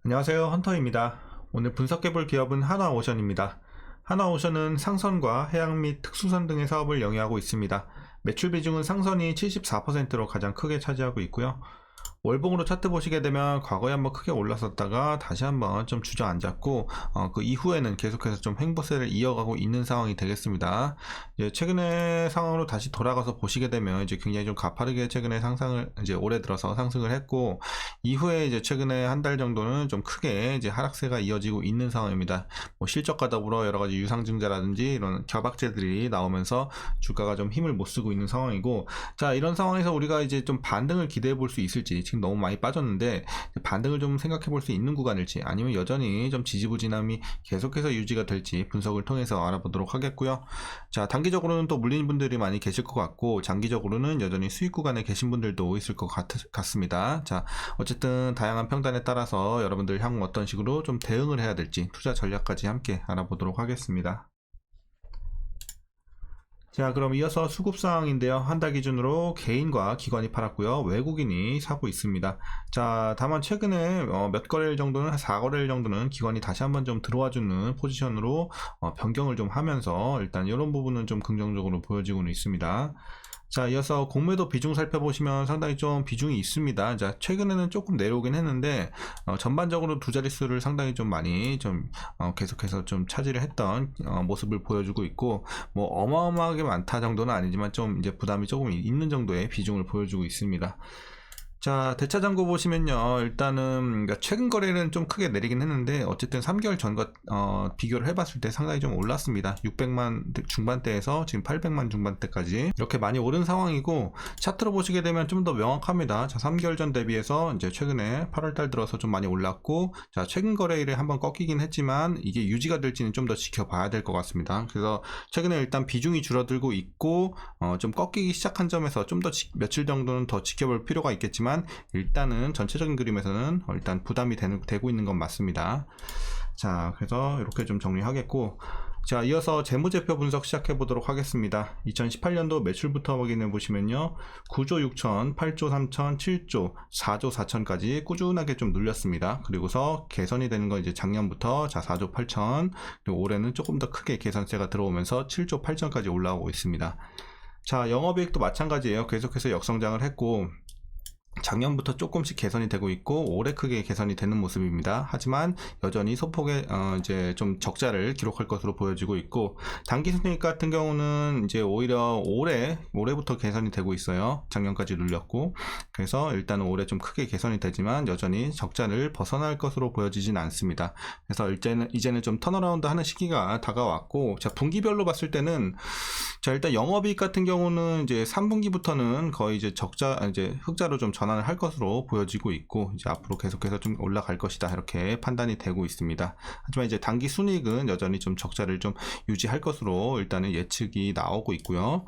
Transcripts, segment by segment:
안녕하세요, 헌터입니다. 오늘 분석해볼 기업은 하나오션입니다. 하나오션은 상선과 해양 및 특수선 등의 사업을 영위하고 있습니다. 매출 비중은 상선이 74%로 가장 크게 차지하고 있고요. 월봉으로 차트 보시게 되면 과거에 한번 크게 올랐었다가 다시 한번 좀 주저앉았고 그 이후에는 계속해서 좀 횡보세를 이어가고 있는 상황이 되겠습니다. 이제 최근의 상황으로 다시 돌아가서 보시게 되면 이제 굉장히 좀 가파르게 최근에 상승을 이제 올해 들어서 상승을 했고, 이후에 이제 최근에 한 달 정도는 좀 크게 이제 하락세가 이어지고 있는 상황입니다. 뭐 실적과 더불어 여러 가지 유상증자라든지 이런 결박제들이 나오면서 주가가 좀 힘을 못 쓰고 있는 상황이고, 자, 이런 상황에서 우리가 이제 좀 반등을 기대해 볼 수 있을지, 지금 너무 많이 빠졌는데 반등을 좀 생각해 볼 수 있는 구간일지, 아니면 여전히 좀 지지부진함이 계속해서 유지가 될지 분석을 통해서 알아보도록 하겠고요. 자, 단기적으로는 또 물린 분들이 많이 계실 것 같고, 장기적으로는 여전히 수익 구간에 계신 분들도 있을 것 같습니다. 자, 어쨌든 다양한 평단에 따라서 여러분들 향후 어떤 식으로 좀 대응을 해야 될지, 투자 전략까지 함께 알아보도록 하겠습니다. 자, 그럼 이어서 수급 상황인데요. 한 달 기준으로 개인과 기관이 팔았고요. 외국인이 사고 있습니다. 자, 다만 최근에 몇 거래일 정도는, 한 4거래일 정도는 기관이 다시 한번 좀 들어와주는 포지션으로 변경을 좀 하면서 일단 이런 부분은 좀 긍정적으로 보여지고는 있습니다. 자, 이어서 공매도 비중 살펴보시면 상당히 좀 비중이 있습니다. 자, 최근에는 조금 내려오긴 했는데 전반적으로 두 자릿수를 상당히 좀 많이 좀 계속해서 좀 차지를 했던 모습을 보여주고 있고, 뭐 어마어마하게 많다 정도는 아니지만 좀 이제 부담이 조금 있는 정도의 비중을 보여주고 있습니다. 자, 대차장고 보시면요, 일단은 그러니까 최근 거래는 좀 크게 내리긴 했는데 어쨌든 3개월 전과 비교를 해봤을 때 상당히 좀 올랐습니다. 600만 중반대에서 지금 800만 중반대까지 이렇게 많이 오른 상황이고, 차트로 보시게 되면 좀 더 명확합니다. 자, 3개월 전 대비해서 이제 최근에 8월달 들어서 좀 많이 올랐고, 자, 최근 거래일에 한번 꺾이긴 했지만 이게 유지가 될지는 좀 더 지켜봐야 될 것 같습니다. 그래서 최근에 일단 비중이 줄어들고 있고 좀 꺾이기 시작한 점에서 좀 더 며칠 정도는 더 지켜볼 필요가 있겠지만, 일단은 전체적인 그림에서는 일단 부담이 되고 있는 건 맞습니다. 자, 그래서 이렇게 좀 정리하겠고, 자, 이어서 재무제표 분석 시작해 보도록 하겠습니다. 2018년도 매출부터 확인해 보시면요, 9조 6천, 8조 3천, 7조, 4조 4천까지 꾸준하게 좀 눌렸습니다. 그리고서 개선이 되는 건 이제 작년부터, 자, 4조 8천, 그리고 올해는 조금 더 크게 개선세가 들어오면서 7조 8천까지 올라오고 있습니다. 자, 영업이익도 마찬가지예요. 계속해서 역성장을 했고, 작년부터 조금씩 개선이 되고 있고 올해 크게 개선이 되는 모습입니다. 하지만 여전히 소폭의 이제 좀 적자를 기록할 것으로 보여지고 있고, 당기 순이익 같은 경우는 이제 오히려 올해부터 개선이 되고 있어요. 작년까지 눌렸고, 그래서 일단은 올해 좀 크게 개선이 되지만 여전히 적자를 벗어날 것으로 보여지진 않습니다. 그래서 이제는 좀 턴어라운드 하는 시기가 다가왔고, 자, 분기별로 봤을 때는, 자, 일단 영업이익 같은 경우는 이제 3분기부터는 거의 이제 이제 흑자로 좀 전환을 할 것으로 보여지고 있고, 이제 앞으로 계속해서 좀 올라갈 것이다, 이렇게 판단이 되고 있습니다. 하지만 이제 단기 순이익은 여전히 좀 적자를 좀 유지할 것으로 일단은 예측이 나오고 있고요.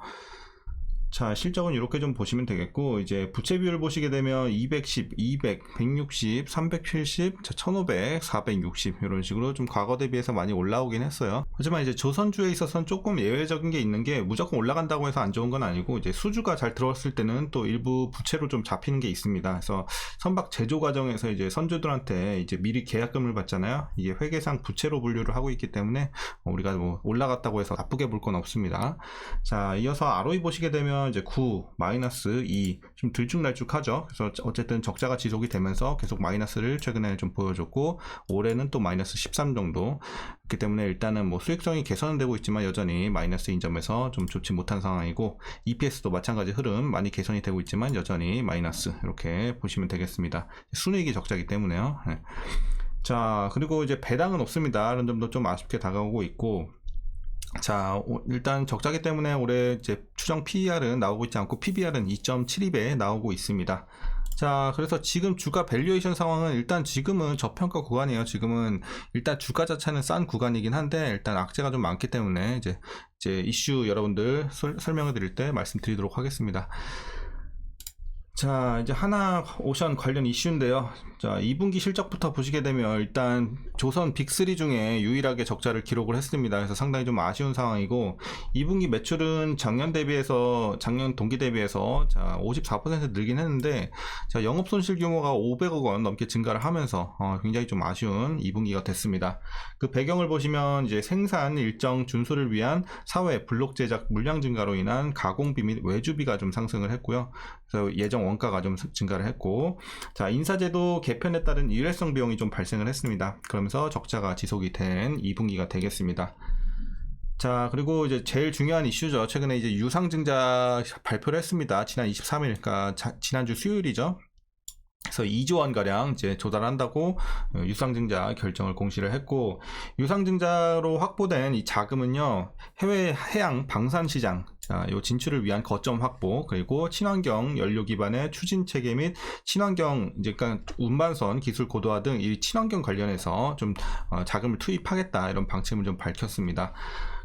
자, 실적은 이렇게 좀 보시면 되겠고, 이제 부채 비율 보시게 되면 210, 200, 160, 370, 1500, 460 이런 식으로 좀 과거 대비해서 많이 올라오긴 했어요. 하지만 이제 조선주에 있어서는 조금 예외적인 게 있는 게, 무조건 올라간다고 해서 안 좋은 건 아니고, 이제 수주가 잘 들어왔을 때는 또 일부 부채로 좀 잡히는 게 있습니다. 그래서 선박 제조 과정에서 이제 선주들한테 이제 미리 계약금을 받잖아요. 이게 회계상 부채로 분류를 하고 있기 때문에 우리가 뭐 올라갔다고 해서 나쁘게 볼 건 없습니다. 자, 이어서 ROE 보시게 되면 이제 9, 마이너스 2, 좀 들쭉날쭉하죠. 그래서 어쨌든 적자가 지속이 되면서 계속 마이너스를 최근에 좀 보여줬고, 올해는 또 마이너스 13 정도. 그렇기 때문에 일단은 뭐 수익성이 개선은 되고 있지만 여전히 마이너스인 점에서 좀 좋지 못한 상황이고, EPS도 마찬가지 흐름 많이 개선이 되고 있지만 여전히 마이너스, 이렇게 보시면 되겠습니다. 순이익이 적자이기 때문에요. 네. 자, 그리고 이제 배당은 없습니다. 이런 점도 좀 아쉽게 다가오고 있고, 자, 일단 적자기 때문에 올해 이제 추정 PER은 나오고 있지 않고 PBR은 2.72배 나오고 있습니다. 자, 그래서 지금 주가 밸류에이션 상황은 일단 지금은 저평가 구간이에요. 지금은 일단 주가 자체는 싼 구간이긴 한데, 일단 악재가 좀 많기 때문에 이제 이슈 여러분들 설명해 드릴 때 말씀드리도록 하겠습니다. 자, 이제 하나오션 관련 이슈인데요. 자, 2분기 실적부터 보시게 되면 일단 조선 빅3 중에 유일하게 적자를 기록을 했습니다. 그래서 상당히 좀 아쉬운 상황이고, 2분기 매출은 작년 동기 대비해서 자, 54% 늘긴 했는데, 자, 영업 손실 규모가 500억 원 넘게 증가를 하면서 굉장히 좀 아쉬운 2분기가 됐습니다. 그 배경을 보시면 이제 생산 일정 준수를 위한 사회 블록 제작 물량 증가로 인한 가공비 및 외주비가 좀 상승을 했고요. 그래서 예정 원가가 좀 증가를 했고, 자, 인사제도 개편에 따른 일회성 비용이 좀 발생을 했습니다. 그러면서 적자가 지속이 된 2분기가 되겠습니다. 자, 그리고 이제 제일 중요한 이슈죠. 최근에 이제 유상증자 발표를 했습니다. 지난 23일, 그러니까 지난주 수요일이죠. 그래서 2조 원 가량 이제 조달한다고 유상증자 결정을 공시를 했고, 유상증자로 확보된 이 자금은요, 해외 해양 방산 시장, 자, 요 진출을 위한 거점 확보, 그리고 친환경 연료 기반의 추진 체계 및 친환경 이제 그러니까 운반선 기술 고도화 등 이 친환경 관련해서 좀 자금을 투입하겠다, 이런 방침을 좀 밝혔습니다.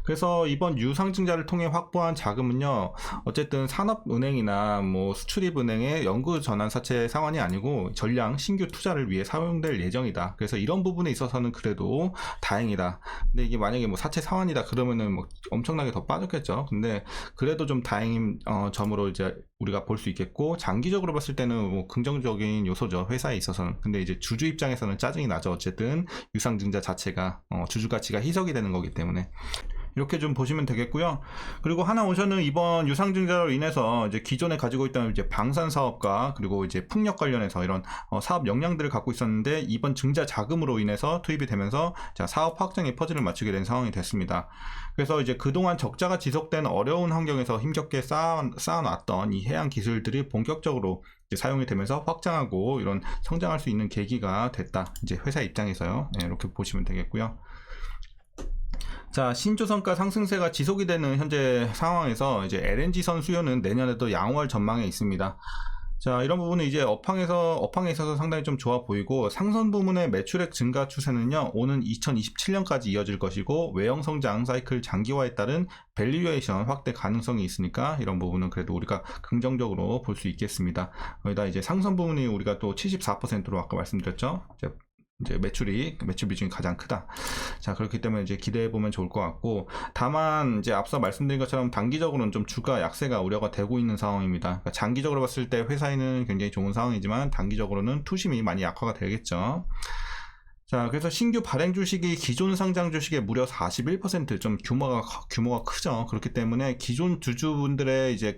그래서 이번 유상증자를 통해 확보한 자금은요, 어쨌든 산업은행이나 뭐 수출입은행의 연구 전환 사채 상환이 아니고 전량 신규 투자를 위해 사용될 예정이다. 그래서 이런 부분에 있어서는 그래도 다행이다. 근데 이게 만약에 뭐 사채 상환이다 그러면은 뭐 엄청나게 더 빠졌겠죠. 근데 그래도 좀 다행인 점으로 이제 우리가 볼 수 있겠고, 장기적으로 봤을 때는 뭐 긍정적인 요소죠, 회사에 있어서는. 근데 이제 주주 입장에서는 짜증이 나죠. 어쨌든 유상증자 자체가 주주 가치가 희석이 되는 거기 때문에. 이렇게 좀 보시면 되겠고요. 그리고 하나오션은 이번 유상증자로 인해서 이제 기존에 가지고 있던 이제 방산 사업과 그리고 이제 풍력 관련해서 이런 사업 역량들을 갖고 있었는데, 이번 증자 자금으로 인해서 투입이 되면서 자, 사업 확장에 퍼즐을 맞추게 된 상황이 됐습니다. 그래서 이제 그동안 적자가 지속된 어려운 환경에서 힘겹게 쌓아놨던 이 해양 기술들이 본격적으로 이제 사용이 되면서 확장하고 이런 성장할 수 있는 계기가 됐다. 이제 회사 입장에서요. 네, 이렇게 보시면 되겠고요. 자, 신조선가 상승세가 지속이 되는 현재 상황에서 이제 LNG선 수요는 내년에도 양호할 전망에 있습니다. 자, 이런 부분은 이제 업황에 있어서 상당히 좀 좋아 보이고, 상선 부문의 매출액 증가 추세는요, 오는 2027년까지 이어질 것이고, 외형 성장 사이클 장기화에 따른 밸류에이션 확대 가능성이 있으니까 이런 부분은 그래도 우리가 긍정적으로 볼 수 있겠습니다. 거기다 이제 상선 부문이 우리가 또 74%로 아까 말씀드렸죠. 이제 매출 비중이 가장 크다. 자, 그렇기 때문에 이제 기대해 보면 좋을 것 같고, 다만 이제 앞서 말씀드린 것처럼 단기적으로는 좀 주가 약세가 우려가 되고 있는 상황입니다. 그러니까 장기적으로 봤을 때 회사에는 굉장히 좋은 상황이지만 단기적으로는 투심이 많이 약화가 되겠죠. 자, 그래서 신규 발행 주식이 기존 상장 주식의 무려 41%, 좀 규모가 크죠. 그렇기 때문에 기존 주주분들의 이제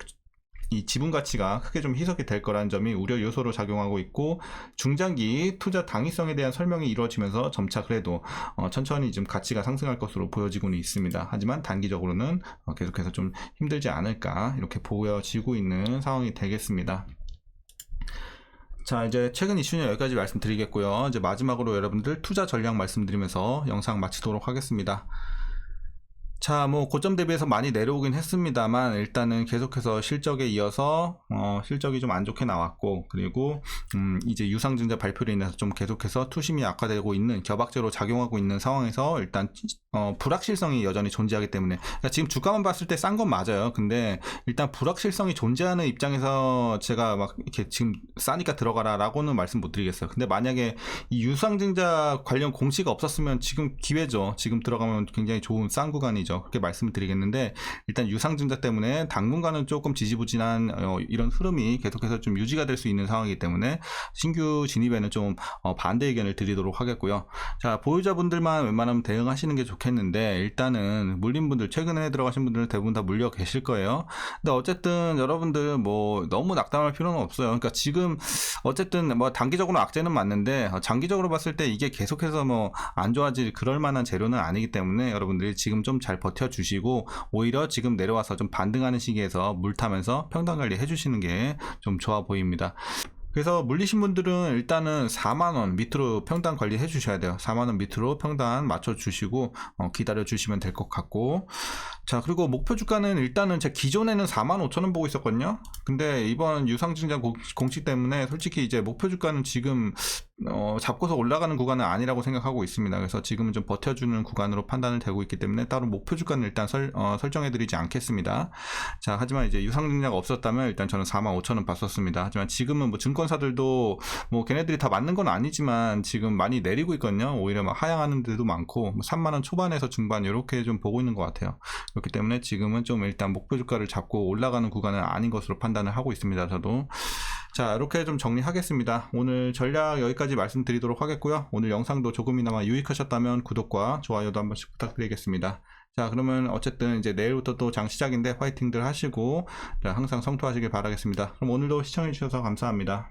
이 지분 가치가 크게 좀 희석이 될 거라는 점이 우려 요소로 작용하고 있고, 중장기 투자 당위성에 대한 설명이 이루어지면서 점차 그래도 천천히 좀 가치가 상승할 것으로 보여지고는 있습니다. 하지만 단기적으로는 계속해서 좀 힘들지 않을까, 이렇게 보여지고 있는 상황이 되겠습니다. 자, 이제 최근 이슈는 여기까지 말씀드리겠고요. 이제 마지막으로 여러분들 투자 전략 말씀드리면서 영상 마치도록 하겠습니다. 자, 뭐 고점 대비해서 많이 내려오긴 했습니다만, 일단은 계속해서 실적에 이어서 실적이 좀 안 좋게 나왔고, 그리고 이제 유상증자 발표로 인해서 좀 계속해서 투심이 악화되고 있는, 겨박제로 작용하고 있는 상황에서 일단 불확실성이 여전히 존재하기 때문에, 그러니까 지금 주가만 봤을 때 싼 건 맞아요. 근데 일단 불확실성이 존재하는 입장에서 제가 막 이렇게 지금 싸니까 들어가라 라고는 말씀 못 드리겠어요. 근데 만약에 이 유상증자 관련 공시가 없었으면 지금 기회죠. 지금 들어가면 굉장히 좋은 싼 구간이죠. 그렇게 말씀을 드리겠는데, 일단 유상증자 때문에 당분간은 조금 지지부진한 이런 흐름이 계속해서 좀 유지가 될 수 있는 상황이기 때문에 신규 진입에는 좀 반대 의견을 드리도록 하겠고요. 자, 보유자분들만 웬만하면 대응하시는 게 좋겠는데, 일단은 물린 분들, 최근에 들어가신 분들은 대부분 다 물려 계실 거예요. 근데 어쨌든 여러분들 뭐 너무 낙담할 필요는 없어요. 그러니까 지금 어쨌든 뭐 단기적으로 악재는 맞는데, 장기적으로 봤을 때 이게 계속해서 뭐 안 좋아질 그럴 만한 재료는 아니기 때문에 여러분들이 지금 좀 잘 버텨주시고, 오히려 지금 내려와서 좀 반등하는 시기에서 물 타면서 평단 관리 해주시는 게 좀 좋아 보입니다. 그래서 물리신 분들은 일단은 4만원 밑으로 평단 관리해 주셔야 돼요. 4만원 밑으로 평단 맞춰 주시고 기다려 주시면 될 것 같고, 자, 그리고 목표 주가는 일단은 제 기존에는 45,000원 보고 있었거든요. 근데 이번 유상증자 공시 때문에 솔직히 이제 목표 주가는 지금 잡고서 올라가는 구간은 아니라고 생각하고 있습니다. 그래서 지금은 좀 버텨주는 구간으로 판단을 되고 있기 때문에 따로 목표 주가는 일단 설정해드리지 않겠습니다. 자, 하지만 이제 유상증자가 없었다면 일단 저는 45,000원 봤었습니다. 하지만 지금은 뭐 증권사들도 뭐 걔네들이 다 맞는 건 아니지만 지금 많이 내리고 있거든요. 오히려 막 하향하는 데도 많고, 뭐 3만원 초반에서 중반 이렇게 좀 보고 있는 것 같아요. 그렇기 때문에 지금은 좀 일단 목표 주가를 잡고 올라가는 구간은 아닌 것으로 판단을 하고 있습니다. 저도. 자, 이렇게 좀 정리하겠습니다. 오늘 전략 여기까지 말씀드리도록 하겠고요. 오늘 영상도 조금이나마 유익하셨다면 구독과 좋아요도 한 번씩 부탁드리겠습니다. 자, 그러면 어쨌든 이제 내일부터 또 장 시작인데 화이팅들 하시고 항상 성투하시길 바라겠습니다. 그럼 오늘도 시청해주셔서 감사합니다.